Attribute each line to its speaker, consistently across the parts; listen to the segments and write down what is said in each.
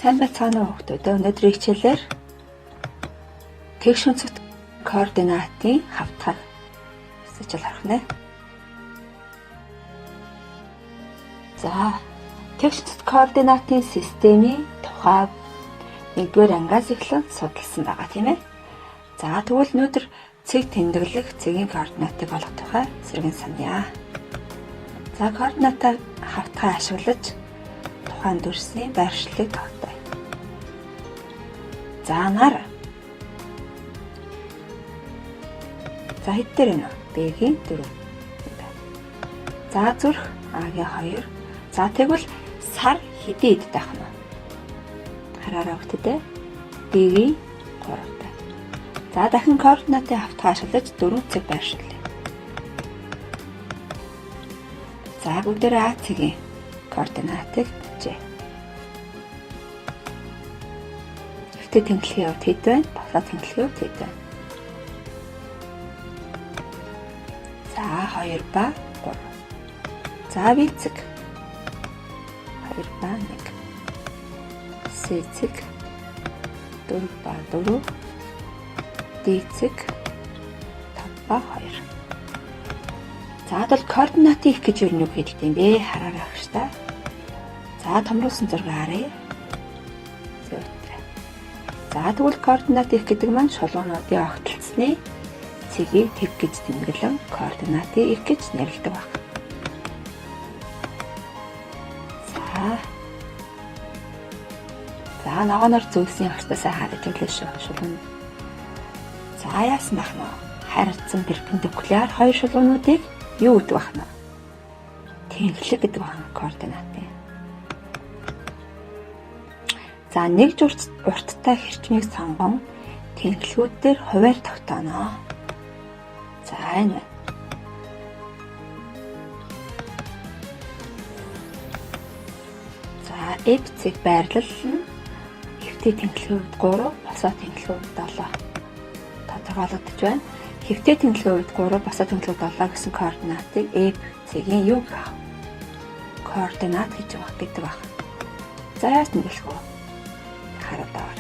Speaker 1: Сайн байцгаана уу хүүхдүүд. Өнөөдрийн хичээлээр тэгш өнцөг координатын хавтгай хичээл харах нэ. За, тэгш өнцөг координатын системийн тухай 1-р ангиас эхлэн судалсан байгаа тийм ээ. За, тэгвэл өнөөдөр цэг тэмдэглэх цэгийн координатыг олох тухай эсрэг саная. За, координатаа хавтгай ашиглаж тухайн дүрсийн байршлыг тогтооё. За нар. За хэд дээр вэ? B-ийн 4. За зүрх А-гийн 2. За тэгвэл сар хэдий эд байх нь? Хараараа өгтөдөө B-ийн 3. За дахин координатын хавтгай ашиглаж 4 цэг байршуулъя. За бүгдээр А цэгийн координатыг бичье. Хэвтэ тэмдэглэхийн хувьд хэд вэ? Босоо тэмдэглэхийн хувьд хэд вэ? За 2 ба 3. За B цэг 2 ба 1. C цэг 4 ба 4. D цэг 5 ба 2. За бол координатын их гэж юу нэг хэлдэг юм бэ? Хараарай агш та. За томруулсан зураг харъя. За тэгвэл координат их гэдэг маань шулуунуудын огтлцны цэгийг тэг гэж тэмдэглэн координатын их гэж нэрлэдэг байна. За ногооноор зөвлөсөн агштаасаа хараж өглөө шүү шулуун. За яасан бах нь? Харилцан перпендикуляр хоёр шулуунуудыг юу гэдэг бах нь? Тэнхлэг гэдэг байна координатын. За нэг урттай хэрчмийг сонгон тэнхлэгүүд дээр хуваар тогтооно. За энэ. За F цэг байрлал нь хэвтээ тэнхлэгүүд 3, босоо тэнхлэгүүд 7 тодорхойлогдож байна. Хэвтээ тэнхлэгүүд 3, босоо тэнхлэгүүд 7 гэсэн координатыг F цэгийн юу гэх вэ? Координат гэж байдаг байна. За яаж нэрлэх вэ? Харагдаа.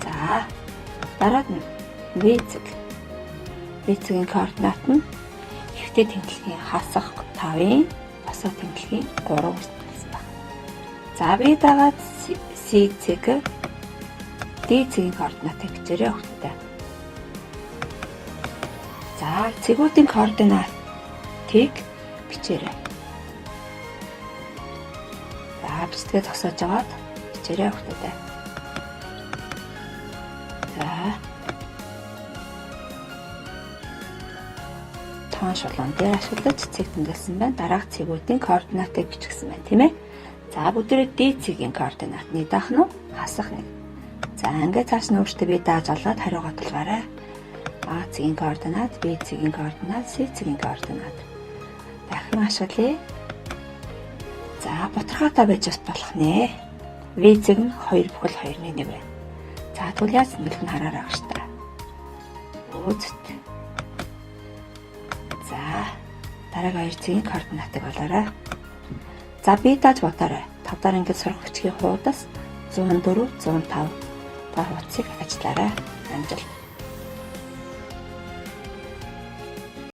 Speaker 1: За дараад нь V цэг. V цэгийн координат нь хэвтээ тэнхлэгийн хасах 5-ын босоо тэнхлэгийн 3 гэж хэлсэн байна. За B дагаад C цэг D цэгийн координатыг бичээрэй өгтөй. За цэгүүдийн координатыг бичээрэй. За бичгээ зогсоож аваад бичээрэй өгтөй. За тоон шулуун дээр ашиглаж цэг тэмдэглэсэн байна. Дараах цэгүүдийн координатыг бичгсэн байна, тийм ээ. За бүгдээрээ D цэгийн координатны даах нь хасах 1. За ингээд цааш нь өөртөө би дааж олоод хариугаа тулгаарай. А цэгийн координат, B цэгийн координат, C цэгийн координат. Дахин ашиглая. За бутархаатай байж болох нэ. V цэг нь 2 бүхэл 2-ны 1 байна. За тэгвэл яаж тэмдэглэх нь хараарай агш та. Үзт. За дараагийн 2 цэгийн координатыг олоорой. За B дааж бодоорой. 5 дараа ингээд сурах хүчгийн хуудас 104, 105 та хуудсыг ажиллаарай. Амжилт.